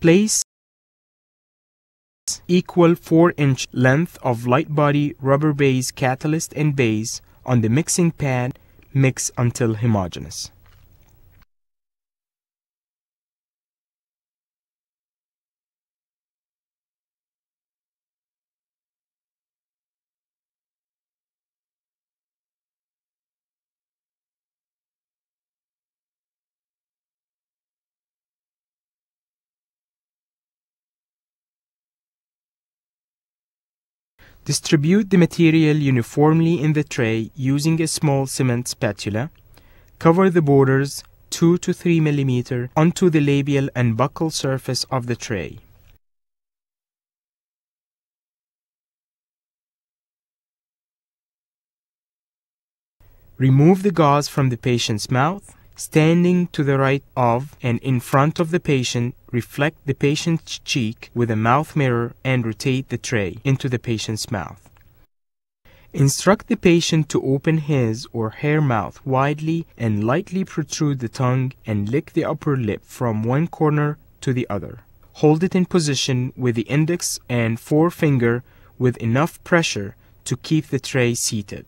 Place equal 4-inch length of light body rubber base catalyst and base on the mixing pad. Mix until homogeneous. Distribute the material uniformly in the tray using a small cement spatula. Cover the borders 2 to 3 mm onto the labial and buccal surface of the tray. Remove the gauze from the patient's mouth. Standing to the right of and in front of the patient, reflect the patient's cheek with a mouth mirror and rotate the tray into the patient's mouth. Instruct the patient to open his or her mouth widely and lightly protrude the tongue and lick the upper lip from one corner to the other. Hold it in position with the index and forefinger with enough pressure to keep the tray seated.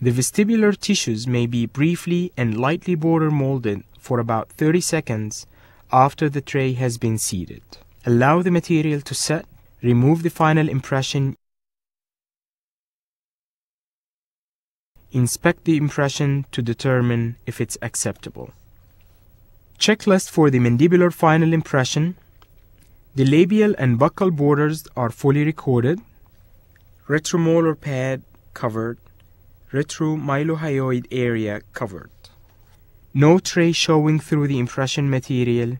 The vestibular tissues may be briefly and lightly border molded for about 30 seconds after the tray has been seated. Allow the material to set. Remove the final impression. Inspect the impression to determine if it's acceptable. Checklist for the mandibular final impression. The labial and buccal borders are fully recorded. Retromolar pad covered. Retromylohyoid area covered. No tray showing through the impression material.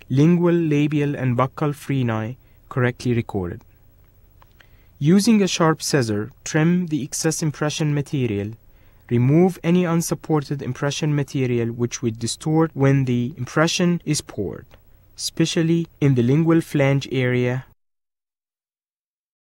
Lingual, labial, and buccal freni correctly recorded. Using a sharp scissor, trim the excess impression material. Remove any unsupported impression material which would distort when the impression is poured, especially in the lingual flange area